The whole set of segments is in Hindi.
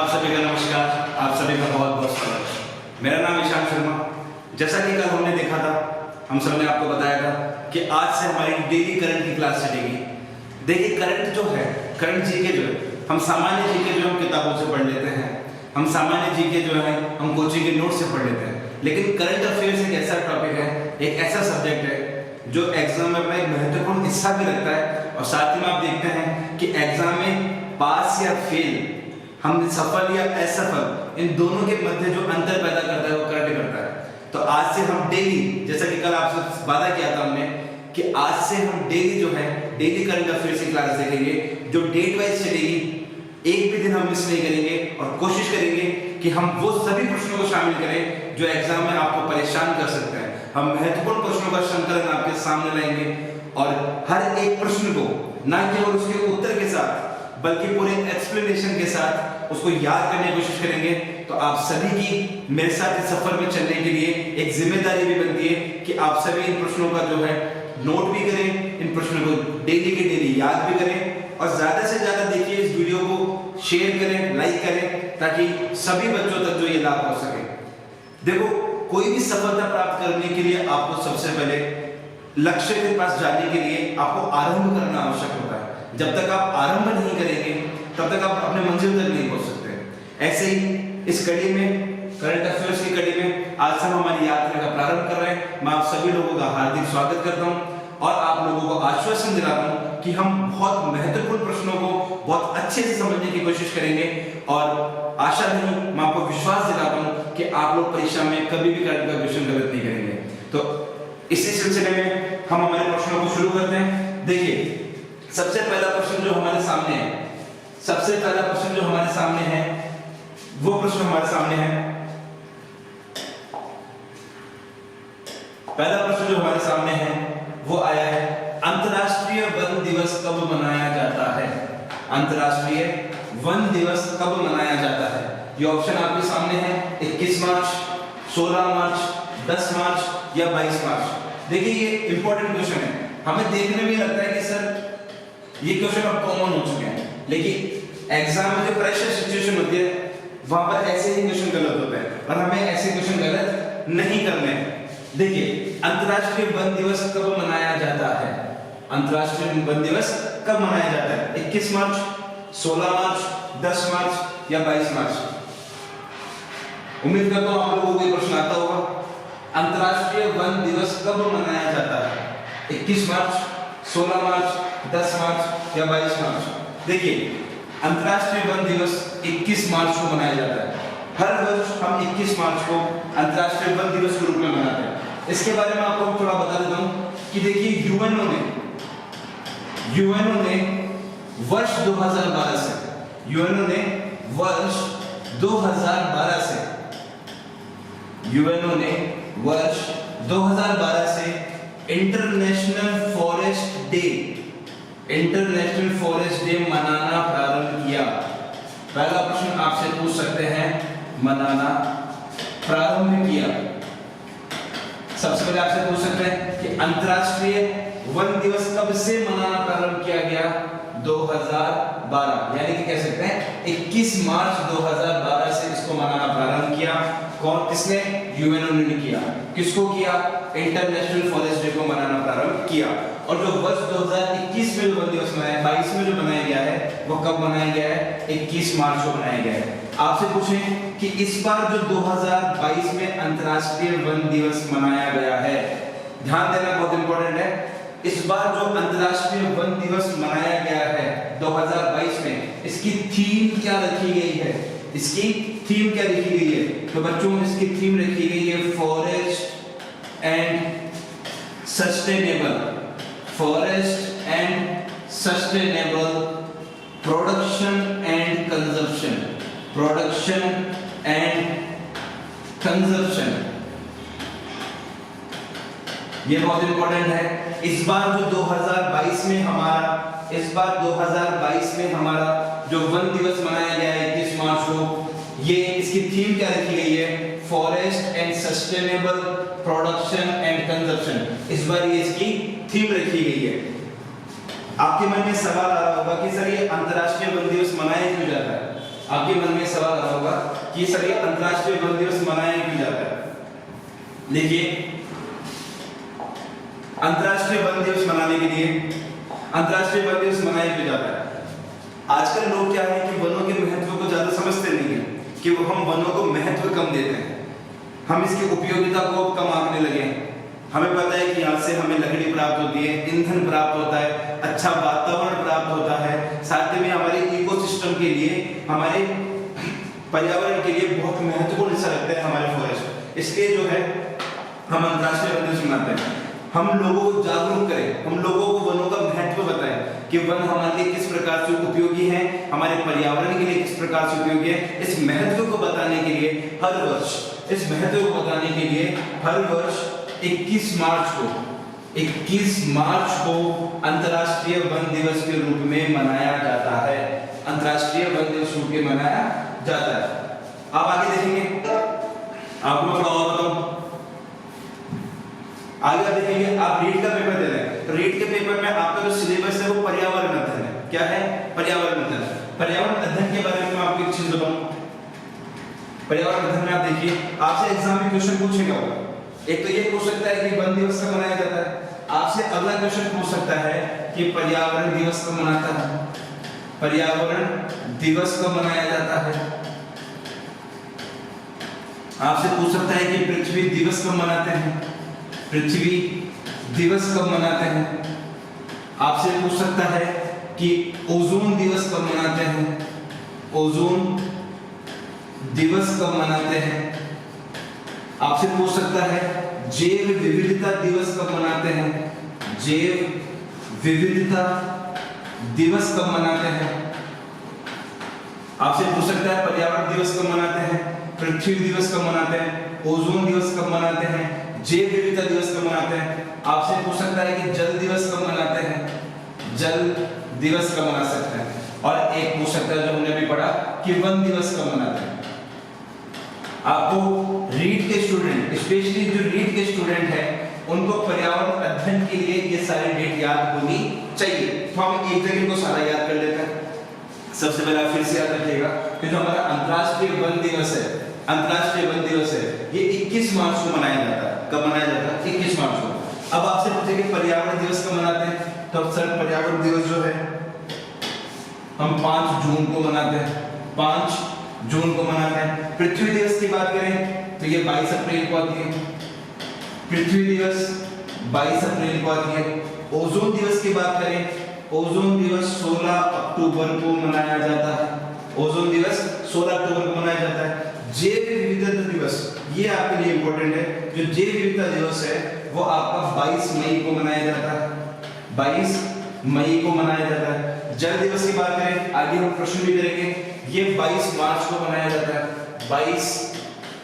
आप सभी का नमस्कार, आप सभी का बहुत बहुत स्वागत। मेरा नाम ईशान शर्मा। जैसा कि कल हमने देखा था, हम सब ने आपको बताया था कि आज से हमारी डेली करंट की क्लास चलेगी। देखिए करंट जो है, करंट जीके जो है, हम सामान्य जीके जो हम किताबों से पढ़ लेते हैं, हम सामान्य जीके जो है हम कोचिंग के नोट से पढ़ लेते हैं। लेकिन करंट अफेयर्स एक ऐसा टॉपिक है, एक ऐसा सब्जेक्ट है जो एग्जाम में अपना एक महत्वपूर्ण हिस्सा भी रखता है। और साथ ही में आप देखते हैं कि एग्जाम में पास या फेल, हम सफल या असफल, इन दोनों के मध्य जो अंतर पैदा करता है वो करंट करता है। तो आज से हम डेली, जैसा कि कल आपसे वादा किया था हमने कि आज से हम डेली जो है डेली करंट अफेयर्स की क्लास देखेंगे, जो डेट वाइज चलेगी। एक भी दिन हम मिस नहीं करेंगे और कोशिश करेंगे कि हम वो सभी प्रश्नों को शामिल करें जो एग्जाम में आपको परेशान कर सकते हैं। हम महत्वपूर्ण प्रश्नों का संकलन आपके सामने लाएंगे और हर एक प्रश्न को न केवल उसके उत्तर के साथ बल्कि पूरे एक्सप्लेनेशन के साथ उसको याद करने की कोशिश करेंगे। तो आप सभी की मेरे साथ इस सफर में चलने के लिए एक जिम्मेदारी भी बनती है कि आप सभी इन प्रश्नों का जो है नोट भी करें, इन प्रश्नों को डेली के डेली याद भी करें और ज्यादा से ज्यादा देखिए, इस वीडियो को शेयर करें, लाइक करें, ताकि सभी बच्चों तक जो ये लाभ हो सके। देखो, कोई भी सफलता प्राप्त करने के लिए आपको सबसे पहले लक्ष्य के पास जाने के लिए आपको आरंभ करना आवश्यक होता है। जब तक आप आरंभ नहीं करेंगे तब तक आप अपने मंजिल तक नहीं पहुंच सकते। ऐसे ही इस कड़ी में, करंट अफेयर्स की कड़ी में आज हम हमारी यात्रा का प्रारंभ कर रहे हैं। मैं आप सभी लोगों का हार्दिक स्वागत करता हूं और आप लोगों को आश्वासन दिलाता हूं कि हम बहुत महत्वपूर्ण प्रश्नों को बहुत अच्छे से समझने की कोशिश करेंगे और आशा नहीं, मैं आपको विश्वास दिलाता हूं कि आप लोग परीक्षा में कभी भी करंट का क्वेश्चन गलत नहीं करेंगे। तो इसी सिलसिले में हम हमारे प्रश्नों को शुरू करते हैं। देखिए, सबसे पहला प्रश्न जो हमारे सामने है, सबसे पहला प्रश्न जो हमारे सामने है, वो प्रश्न हमारे सामने है। पहला प्रश्न जो हमारे सामने है वो आया है, अंतरराष्ट्रीय वन दिवस कब मनाया जाता है? अंतरराष्ट्रीय वन दिवस कब मनाया जाता है? ये ऑप्शन आपके सामने है, 21 मार्च, 16 मार्च, 10 मार्च या 22 मार्च। देखिए, ये इंपॉर्टेंट क्वेश्चन है। हमें देखने में लगता है कि सर ये क्वेश्चन अब कॉमन हो चुके हैं, लेकिन एग्जाम में जो प्रेशर सिचुएशन होती है वहां पर ऐसे ही क्वेश्चन गलत होते हैं और हमें ऐसे क्वेश्चन गलत नहीं करने हैं। देखिए, अंतरराष्ट्रीय वन दिवस कब मनाया जाता है? अंतरराष्ट्रीय वन दिवस कब मनाया जाता है? 21 मार्च, 16 मार्च, 10 मार्च या 22 मार्च? उम्मीद करता हूं आप लोगों को ये प्रश्न आता होगा। अंतरराष्ट्रीय वन दिवस कब मनाया जाता है? 21 मार्च, 16 मार्च, 10 मार्च या 22 मार्च? देखिए, अंतरराष्ट्रीय वन दिवस 21 मार्च को मनाया जाता है। हर वर्ष हम 21 मार्च को अंतरराष्ट्रीय वन दिवस के रूप में मनाते हैं। इसके बारे में आपको थोड़ा बता देता हूं कि देखिए, यूएनओ ने वर्ष 2012 से, यूएनओ ने वर्ष 2012 से, यूएनओ ने वर्ष 2012 से इंटरनेशनल फॉरेस्ट डे मनाना प्रारंभ किया। पहला प्रश्न आपसे पूछ सकते हैं, मनाना प्रारंभ किया। सबसे पहले आपसे पूछ सकते हैं कि अंतरराष्ट्रीय वन दिवस कब से मनाना प्रारंभ किया गया? 2012, यानी कि कह सकते हैं 21 मार्च 2012 से इसको मनाना प्रारंभ किया। कौन, किसने? यूएनओ ने किया। किसको किया? इंटरनेशनल फॉरेस्ट डे को मनाना प्रारंभ किया। और जो वर्ष 2021 में जो वन दिवस मनाया, 22 में जो मनाया गया है, वो कब मनाया गया है? 21 मार्च को मनाया गया है। आपसे पूछें कि इस बार जो 2022 में अंतरराष्ट्रीय वन दिवस मनाया गया है, ध्यान देना बहुत इंपॉर्टेंट है। इस बार जो अंतरराष्ट्रीय वन दिवस मनाया गया है 2022 में, इसकी थीम क्या रखी गई है? इसकी थीम क्या रखी गई है? तो बच्चों, इसकी थीम रखी गई है forest and sustainable, forest and sustainable production and consumption, production and consumption. ये बहुत इंपॉर्टेंट है। इस बार जो 2022 में हमारा, इस बार 2022 में हमारा जो वन दिवस मनाया गया है 21 मार्च को, ये इसकी थीम क्या रखी गई है? Forest and sustainable production and consumption. इस बार ये इसकी थीम रखी गई है। आपके मन में सवाल आ रहा होगा कि सर ये अंतरराष्ट्रीय वन दिवस मनाया क्यों जाता है? आपके मन में सवाल आ होगा कि सर ये अंतर्राष्ट्रीय वन दिवस मनाया क्यों जाता है। देखिए, अंतर्राष्ट्रीय वन दिवस मनाने के लिए अंतर्राष्ट्रीय वन दिवस मनाया क्यों जाता है। आजकल लोग क्या है कि वनों के महत्व को ज्यादा समझते नहीं है, कि वो हम वनों को महत्व कम देते हैं, हम इसकी उपयोगिता को कम आंकने लगे हैं। हमें पता है कि यहाँ से हमें लकड़ी प्राप्त होती है, ईंधन प्राप्त होता है, अच्छा वातावरण प्राप्त होता है, साथ ही में हमारे इकोसिस्टम के लिए, हमारे पर्यावरण के लिए बहुत महत्वपूर्ण हिस्सा रखते हैं हमारे फॉरेस्ट। इसलिए जो है हम अंतर्राष्ट्रीय वन दिवस मनाते हैं। हम लोगों को जागरूक करें, हम लोगों को वनों का महत्व बताएं कि वन हमारे लिए किस प्रकार से उपयोगी है, हमारे पर्यावरण के लिए किस प्रकार से उपयोगी है। इस महत्व को बताने के लिए हर वर्ष, इस महत्व को बताने के लिए हर वर्ष 21 मार्च को अंतर्राष्ट्रीय वन दिवस के रूप में मनाया जाता है। अंतर्राष्ट्रीय वन दिवस रूप में मनाया जाता है। आप आगे देखेंगे, आपको मैं थोड़ा और बताऊं, आगे आप देखेंगे, आप रीट का पेपर दे रहे हैं, तो रीट के पेपर में आपका जो सिलेबस है वो पर्यावरण अध्ययन है। क्या है? पर्यावरण अध्ययन। पर्यावरण अध्ययन के बारे में मैं आपको एक चीज बताऊं। पर्यावरण अध्ययन में आप देखिए, आपसे एग्जाम में क्वेश्चन पूछेगा होगा। एक तो ये पूछ सकता है कि वन दिवस कब मनाया जाता है। आपसे अगला क्वेश्चन पूछ सकता है कि पर्यावरण दिवस कब मनाता है, पर्यावरण दिवस कब मनाया जाता है। आपसे पूछ सकता है कि पृथ्वी दिवस कब मनाते हैं, पृथ्वी दिवस कब मनाते हैं। आपसे पूछ सकता है कि ओजोन दिवस कब मनाते हैं, ओजोन दिवस कब मनाते हैं। आपसे पूछ सकता है जैव विविधता दिवस कब मनाते हैं, जैव विविधता दिवस कब मनाते हैं। आपसे पूछ सकता है पर्यावरण दिवस कब मनाते हैं, पृथ्वी दिवस कब मनाते हैं, ओजोन दिवस कब मनाते हैं, जैव विविधता दिवस कब मनाते हैं। आपसे पूछ सकता है कि जल दिवस कब मनाते हैं, जल दिवस कब मना सकते हैं। और एक पूछ सकता है जो हमने भी पढ़ा कि वन दिवस कब मनाते हैं। आपको रीट के स्टूडेंट, स्पेशली जो रीट के स्टूडेंट हैं, उनको पर्यावरण अध्ययन के लिए ये सारी डेट याद होनी चाहिए। तो हम एक जगह को सारा याद कर लेते हैं। सबसे पहले फिर से याद रखिएगा कि जो हमारा अंतर्राष्ट्रीय वन दिवस है, अंतर्राष्ट्रीय वन दिवस है, ये 21 मार्च को मनाया जाता है। कब मनाया जाता है? 21 मार्च को। अब आपसे पूछेंगे पर्यावरण दिवस कब मनाते हैं, तो सर पर्यावरण दिवस जो है हम 5 जून को मनाते हैं, 5 जून को मनाते हैं। पृथ्वी दिवस की बात करें तो ये 22 अप्रैल को आती है, पृथ्वी दिवस 22 अप्रैल को आती है। ओजोन दिवस की बात करें, ओजोन दिवस 16 अक्टूबर को मनाया जाता है, ओजोन दिवस 16 अक्टूबर को मनाया जाता है। जैव विविधता दिवस, ये आपके लिए इंपॉर्टेंट है, जो जैव विविधता दिवस है वो आपका 22 मई को मनाया जाता है, 22 मई को मनाया जाता है। जल दिवस की बात करें, आगे हम प्रश्न भी करेंगे, ये 22 मार्च को मनाया जाता है, 22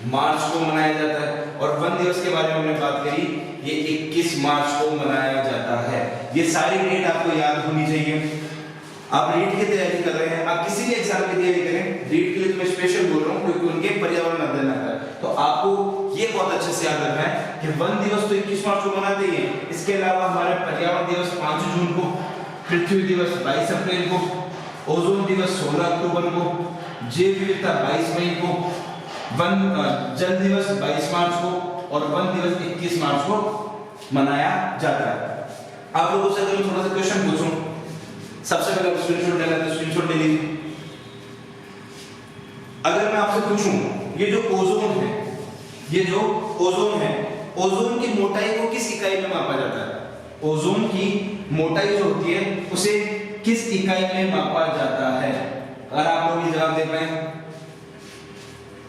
मार्च को मनाया जाता है। और वन दिवस के बारे में हमने बात करी, ये 21 मार्च को मनाया जाता है। ये सारी डेट आपको याद होनी चाहिए। आप रीट की तैयारी कर रहे हैं, आप किसी भी एग्जाम की तैयारी करें, रीट के लिए तो मैं स्पेशल बोल रहा हूँ क्योंकि उनके पर्यावरण अध्ययन आता है। तो आपको ये बहुत अच्छे से याद रखना है कि वन दिवस तो 21 मार्च को मनाते ही हैं, इसके अलावा हमारे पर्यावरण दिवस 5 जून को, पृथ्वी दिवस 22 अप्रैल को, ओजोन दिवस 16 अक्टूबर को, जैव विविधता 22 मई को, जल दिवस 22 मार्च को और वन दिवस 21 मार्च को मनाया जाता है। आप लोगों से अगर मैं थोड़ा सा क्वेश्चन पूछूं, सबसे पहले स्क्रीनशॉट ले लेते हैं, स्क्रीनशॉट ले लीजिए। अगर मैं आपसे पूछूं ये जो ओजोन है, ये जो ओजोन है, ओजोन की मोटाई को किस इकाई में मापा जाता है? ओजोन की मोटाई जो होती है उसे किस इकाई में मापा जाता है? अगर आप लोग ये जवाब दे पाए,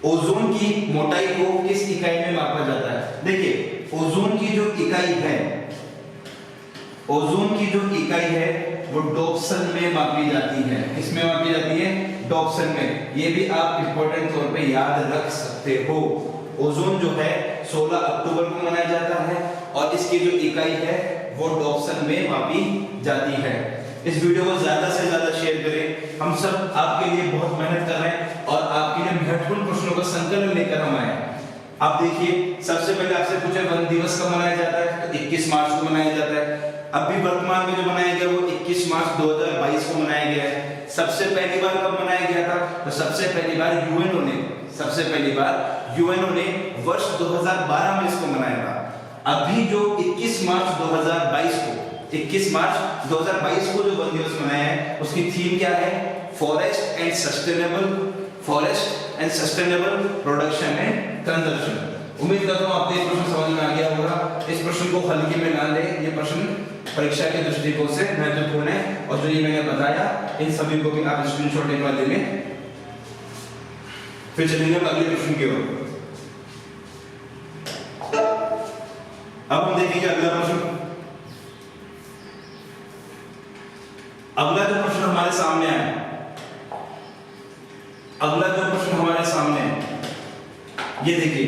ओजोन की मोटाई को किस इकाई में मापा जाता है? देखिए ओजोन की जो इकाई है, ओजोन की जो इकाई है वो डॉप्सन में मापी जाती है। किसमें मापी जाती है? डॉप्सन में। ये भी आप इंपॉर्टेंट तौर पे याद रख सकते हो। ओजोन जो है 16 अक्टूबर को मनाया जाता है और इसकी जो इकाई है वो डॉप्सन में मापी जाती है। इस वीडियो को ज्यादा से ज्यादा शेयर करें। हम सब आपके लिए बहुत मेहनत कर रहे हैं और आपके लिए महत्वपूर्ण प्रश्नों का संकलन लेकर हम आए। आप देखिए, सबसे पहले आपसे पूछे वन दिवस कब मनाया जाता है, तो 21 मार्च को मनाया जाता है। अभी वर्तमान में जो मनाया गया वो 21 मार्च 2022 को मनाया गया है। सबसे पहली बार कब मनाया गया था? तो सबसे पहली बार यूएनओ ने वर्ष 2012 में इसको मनाया था। अभी जो 21 मार्च 2022 को जो वन दिवस मनाया है, उसकी थीम क्या है? Forest and sustainable production and conservation. उम्मीद करता हूं आपको ये प्रश्न समझ में आ गया होगा। इस प्रश्न को हल्के में ना ले, ये प्रश्न परीक्षा के दृष्टिकोण से महत्वपूर्ण है, और जो ये मैंने बताया इन सभी को भी आप स्क्रीनशॉट एक बार ले लें। फिर चलेंगे अगले प्रश्न की ओर। अब हम देखेंगे अगला प्रश्न। अगला जो प्रश्न हमारे सामने है, ये देखिए,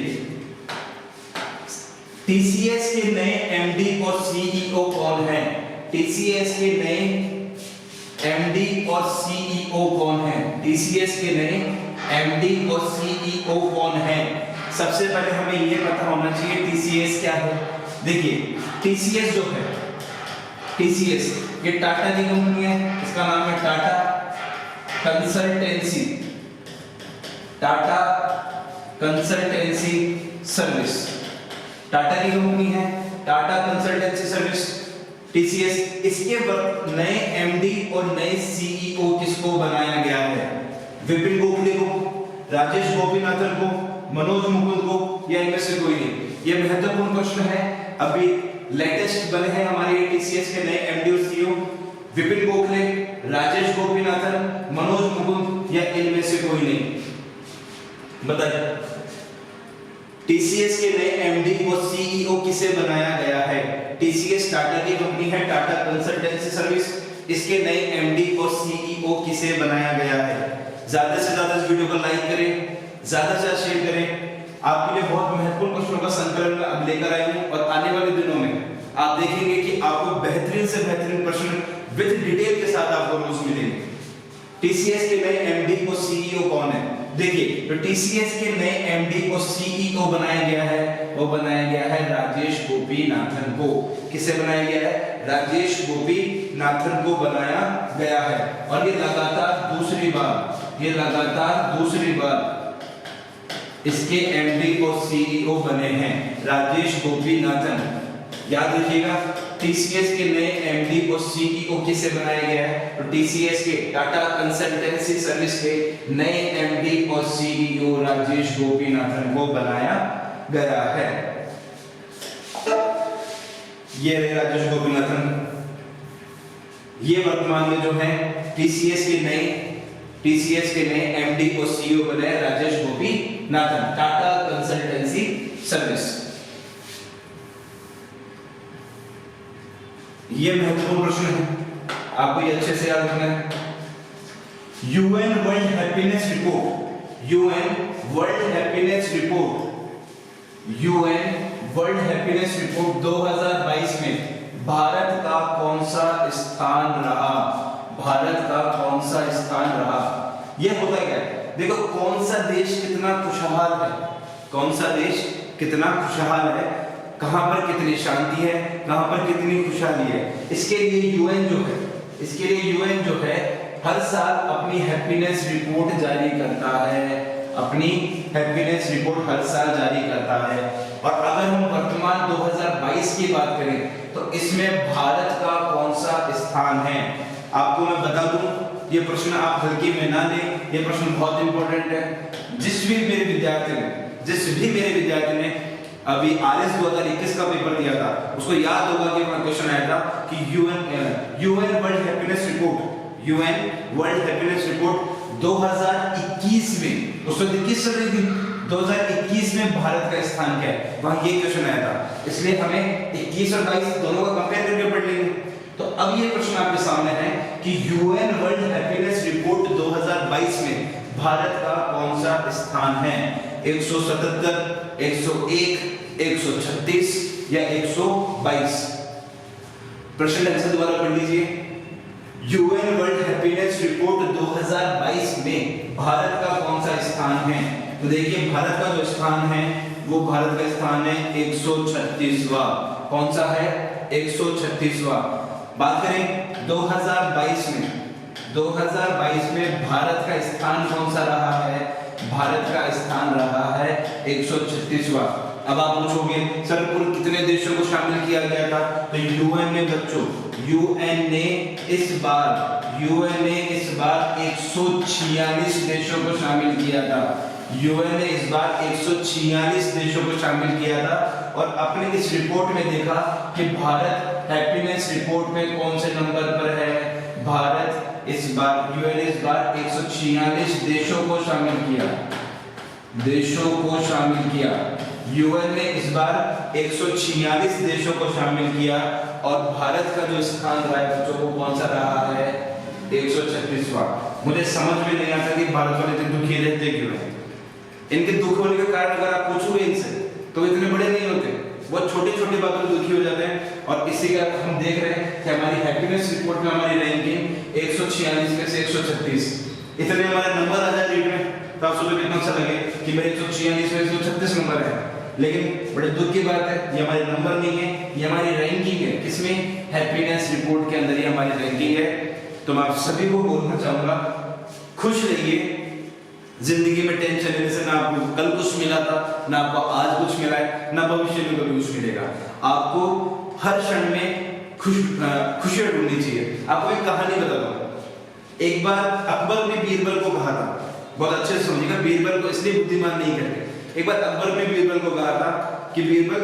टीसीएस के नए एमडी और सीईओ कौन है? टीसीएस के नए एमडी और सीईओ कौन है? टीसीएस के नए एमडी और सीईओ कौन है? सबसे पहले हमें यह पता होना चाहिए टीसीएस क्या है। देखिए, टीसीएस जो है, टीसीएस ये टाटा की कंपनी है, इसका नाम है टाटा कंसल्टेंसी सर्विस। टाटा की कंपनी है, टाटा कंसल्टेंसी सर्विस, टीसीएस। इसके वक्त नए एमडी और नए सीईओ किसको बनाया गया है? विपिन गोखले को, राजेश गोपीनाथन को, मनोज मुकुंद को, या इनमें से कोई नहीं? ये महत्वपूर्ण प्रश्न है। अभी लेटेस्ट बने हैं हमारे टीसीएस के नए एमडी और सीईओ विपिन गोखले, राजेश गोपीनाथन, मनोज मुकुंद, या इनमें से कोई नहीं? बताइए, टीसीएस के नए एमडी और सीईओ किसे बनाया गया है? टीसीएस टाटा की कंपनी है, टाटा कंसल्टेंसी सर्विस। इसके नए एमडी और सीईओ किसे बनाया गया है? ज्यादा से ज्यादा इस वीडियो को लाइक करें, ज्यादा से ज्यादा शेयर करें। आपके लिए बहुत महत्वपूर्ण प्रश्नों का संकलन मैं अब लेकर आई हूं, और आने वाले दिनों में आप देखेंगे कि आपको बेहतरीन से बेहतरीन प्रश्न विद डिटेल के साथ आपको रोज मिलेंगे। टीसीएस के नए एमडी और सीईओ कौन है? देखिए, तो टीसीएस के नए एमडी और सीईओ बनाया गया है, वो बनाया गया है राजेश गोपीनाथन को। किसे बनाया गया है? राजेश गोपीनाथन को बनाया गया है। और ये लगातार दूसरी बार इसके एमडी और सीईओ बने हैं राजेश गोपीनाथन। याद रखिएगा, टीसीएस के नए एमडी और सीईओ किसे बनाया गया है? तो टीसीएस के टाटा कंसल्टेंसी सर्विस के नए एमडी और सीईओ राजेश गोपीनाथन को बनाया गया है। ये रहे राजेश गोपीनाथन। ये वर्तमान में जो है टीसीएस के नए एमडी और सीईओ बने राजेश गोपीनाथन, टाटा कंसल्टेंसी सर्विस। ये महत्वपूर्ण प्रश्न है, आपको ये अच्छे से याद रखना है। यूएन वर्ल्ड हैप्पीनेस रिपोर्ट 2022 में भारत का कौन सा स्थान रहा? ये होता क्या है? देखो, कौन सा देश कितना खुशहाल है, कहां पर कितनी शांति है, कहां पर कितनी खुशहाली है। इसके लिए यूएन जो है हर साल अपनी हैप्पीनेस रिपोर्ट जारी करता है, और अगर हम वर्तमान 2022 की बात करें तो इसमें भारत का कौन सा स्थान है? आपको मैं बता दूं, ये प्रश्न आप हल्के में ना लें, ये प्रश्न बहुत इंपॉर्टेंट है। जिस भी मेरे विद्यार्थी ने अभी आरएस 2021 का पेपर दिया था, उसको याद होगा कि वहां क्वेश्चन आया था कि यूएन वर्ल्ड हैप्पीनेस रिपोर्ट 2021 में, उस वक्त 21 चल रही थी, 2021 में भारत का स्थान क्या है, वहां ये क्वेश्चन आया था। इसलिए हमें 21 और 22 दोनों का कंपेयर करके पढ़ लेंगे। तो अब ये प्रश्न आपके सामने है कि यूएन वर्ल्ड हैप्पीनेस रिपोर्ट 2022 में भारत का कौन सा स्थान है? 177, 101, 136 या 122? प्रश्न आंसर दोबारा पढ़ लीजिए। यूएन वर्ल्ड हैप्पीनेस रिपोर्ट 2022 में भारत का कौन सा स्थान है? तो देखिए, भारत का जो स्थान है वो भारत का स्थान है 136वां। कौन सा है? 136वां। बात करें 2022 2022 में भारत का स्थान कौन सा रहा है? भारत का स्थान रहा है 136वां। अब आप पूछोगे सर कुल कितने देशों को शामिल किया गया था? तो यूएन ने बच्चों, यूएन ने इस बार 146 देशों को शामिल किया था। यूएन ने इस बार 146 देशों को शामिल किया था और अपने इस रिपोर्ट में देखा कि भारत हैप्पीनेस रिपोर्ट में कौन से नंबर पर है? भारत इस बार, यूएन ने इस बार 146 देशों को शामिल किया, देशों को शामिल किया। यूएन ने इस बार 146 देशों को शामिल किया और भारत का जो स्थान रहा है बच्चों को कौन सा रहा है? 136वां। मुझे समझ में नहीं आता कि भारत वाले इतने दुखी रहते क्यों हैं। इनके दुख होने के कारण अगर आप पूछोगे इनसे तो इतने बड़े नहीं होते, बहुत छोटी-छोटी बातों पर दुखी हो जाते हैं। और इसी का हम देख रहे हैं कि हमारी हैप्पीनेस रिपोर्ट में हमारी रैंकिंग 146 में से 136, इतने हमारे नंबर आ जाए रीड में तो आप सोचो कितना अच्छा लगे कि मेरे 146 में 136 नंबर है। लेकिन बड़े दुख की बात है, ये हमारे नंबर नहीं है, ये हमारी रैंकिंग है। किसमें? हैप्पीनेस रिपोर्ट के अंदर ही हमारी रैंकिंग है। तो मैं आप सभी को बोलना चाहूंगा, खुश रहिए। जिंदगी में टेंशन लेने से ना आपको कल कुछ मिला था, ना आपको आज कुछ मिला है, ना भविष्य में कभी कुछ मिलेगा। आपको हर क्षण में खुशियां ढूंढनी चाहिए। आपको एक कहानी बताता हूं। एक बार अकबर ने बीरबल को कहा था, बहुत अच्छे से समझिएगा, बीरबल को इसलिए बुद्धिमान नहीं कहते। एक बार अकबर ने बीरबल को कहा था कि बीरबल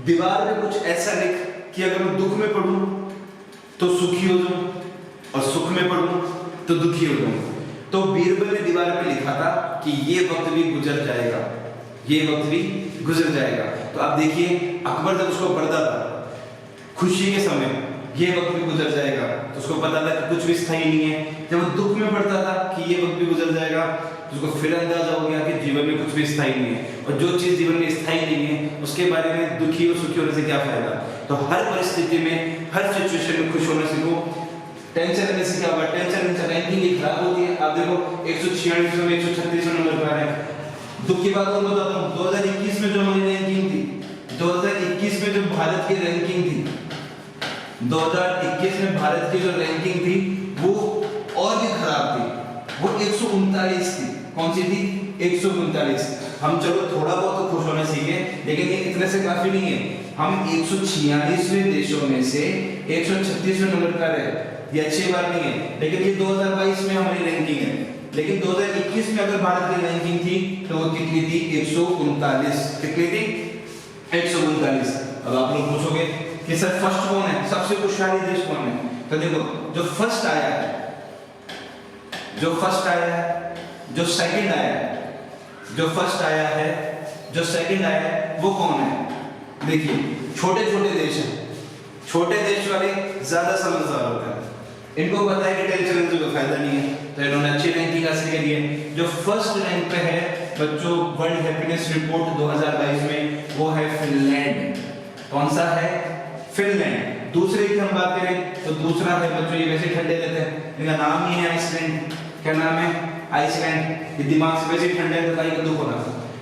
दीवार में कुछ ऐसा लिख कि अगर मैं दुख में पढ़ूं तो सुखी हो जाऊं और सुख में पढ़ूं तो दुखी हो जाऊं। तो बीरबल ने दीवार पे लिखा था कि ये वक्त भी गुजर जाएगा, ये वक्त भी गुजर जाएगा। तो आप देखिए अकबर जब उसको पढ़ता था खुशी के समय, ये वक्त भी गुजर जाएगा, तो उसको पता था कि कुछ भी स्थायी नहीं है। जब वो दुख में पढ़ता था कि ये वक्त भी गुजर जाएगा, तो उसको फिर अंदाजा हो गया कि जीवन में कुछ भी स्थायी नहीं है और जो चीज जीवन में स्थायी नहीं है उसके बारे में दुखी और सुखी होने से क्या फायदा। तो हर परिस्थिति में, हर सिचुएशन में खुश होना सीखो। टेंशन लेने से क्या होगा? टेंशन से रैंकिंग खराब होती है। आप देखो 146 में 136 नंबर पर है। दुख की बात मैं बताता हूँ, 2021 में जो हमारी रैंकिंग थी, 2021 में जो भारत की रैंकिंग थी, 2021 में भारत की जो रैंकिंग थी वो और भी खराब थी। वो 139 थी। कौन सी थी? 139। हम चलो थोड़ा बहुत तो खुश होना सीखे, लेकिन ये इतने से काफी नहीं है। हम 146वें देशों में से 136वें नंबर पर है, ये अच्छी बात नहीं है। लेकिन ये 2022 में हमारी रैंकिंग है। लेकिन 2021 में अगर भारत की रैंकिंग थी तो वो कितनी थी? 139। कितनी थी? 139। अब आप लोग पूछोगे कि सर फर्स्ट कौन है, सबसे खुशहाली देश कौन है? तो देखो जो फर्स्ट आया है, जो फर्स्ट आया है, जो सेकंड आया है, जो फर्स्ट आया है, जो सेकंड आया है, वो कौन है? देखिए छोटे छोटे देश हैं। छोटे देश वाले ज्यादा समझदार होते हैं, इनको पता है कि टेंशन लेने का फायदा नहीं है, तो इन्होंने अच्छी रैंकिंग हासिल करी है। जो फर्स्ट रैंक पे है बच्चों वर्ल्ड हैप्पीनेस रिपोर्ट 2022 में, वो है फिनलैंड। कौन सा है? फिनलैंड। दूसरे की हम बात करें तो दूसरा है बच्चों, ये वैसे ठंडे रहते हैं, इनका नाम ही है आइसलैंड। क्या नाम है? आइसलैंड। ये दिमाग से वैसे ठंडे तो कहीं का दुख होना।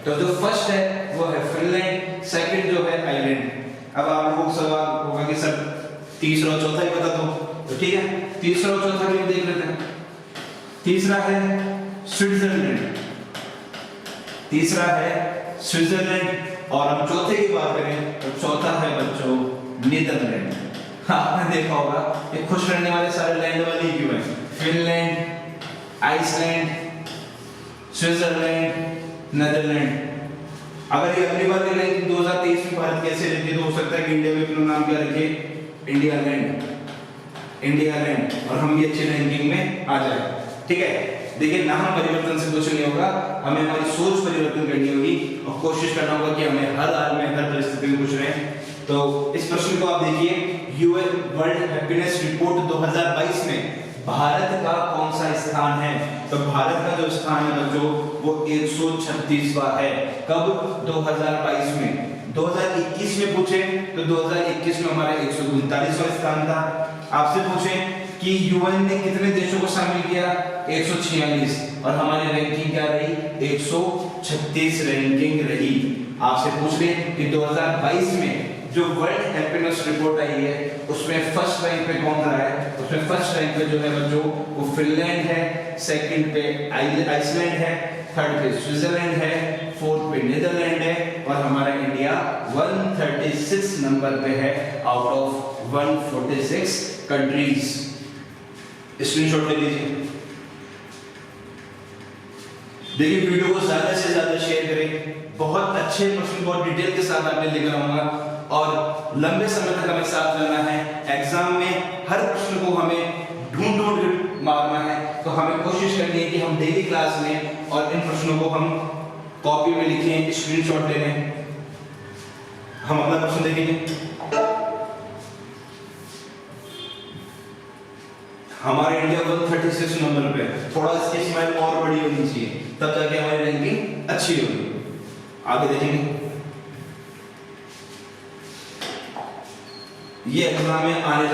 तो जो फर्स्ट है वो है फिनलैंड, सेकंड जो है आइलैंड। अब आप लोगों को सवाल होगा कि सर तीसरा और चौथा ही बता दो, तो ठीक है तीसरा और चौथा भी देख लेते हैं। तीसरा है स्विट्जरलैंड, तीसरा है स्विट्जरलैंड। और हम चौथे की बात करें तो चौथा है बच्चों नीदरलैंड। आपने देखा होगा ये खुश रहने वाले सारे लैंड वाले क्यों हैं? Finland, Iceland, Switzerland, Netherland. अगर ये अगली बार रैंकिंग 2023 में भारत कैसे रहती है तो हो सकता है कि इंडिया में अपना नाम क्या रखे? इंडिया लैंड, इंडिया लैंड, और हम भी अच्छी रैंकिंग में आ जाए। ठीक है, देखिए ना हम परिवर्तन से कुछ नहीं होगा, हमें हमारी सोच परिवर्तन करनी होगी और कोशिश करना होगा कि हमें हर हाल में, हर परिस्थिति में खुश रहें। तो इस प्रश्न को आप देखिए, यूएन वर्ल्ड हैप्पीनेस रिपोर्ट 2022 में भारत का कौन सा स्थान है? तो भारत का जो स्थान है बच्चों वो 136वां है। कब? 2022 में। 2021 में पूछे तो 2021 में हमारा 139वां स्थान था। आपसे पूछे कि यूएन ने कितने देशों को शामिल किया? 146, और हमारी रैंकिंग क्या रही? 136। 136 रैंकिंग रही। आपसे पूछ ले कि 2022 में जो वर्ल्ड हैप्पीनेस रिपोर्ट आई है उसमें फर्स्ट रैंक पे कौन रहा है? उसमें फर्स्ट रैंक पे जो है बच्चों वो फिनलैंड है, सेकंड पे आइसलैंड है, थर्ड पे स्विट्जरलैंड है, फोर्थ पे नीदरलैंड है और हमारा इंडिया 136 नंबर पे है आउट ऑफ 146 कंट्रीज। स्क्रीनशॉट ले लीजिए। देखिए वीडियो को ज्यादा से ज्यादा शेयर करें, बहुत अच्छे प्रश्न बहुत डिटेल के साथ आपने लेकर आऊंगा और लंबे समय तक हमें साथ रहना है। एग्जाम में हर प्रश्न को हमें ढूंढ ढूंढ मारना है, तो हमें कोशिश करनी है कि हम डेली क्लास में और इन प्रश्नों को हम कॉपी में लिखें, स्क्रीनशॉट ले लें। हम अगला प्रश्न देखेंगे। हमारे इंडिया 136 नंबर पे, थोड़ा इसकी स्माइल और बड़ी होनी चाहिए तब जाके हमारी रैंकिंग अच्छी होगी। आगे देखेंगे। ये एग्जाम में आने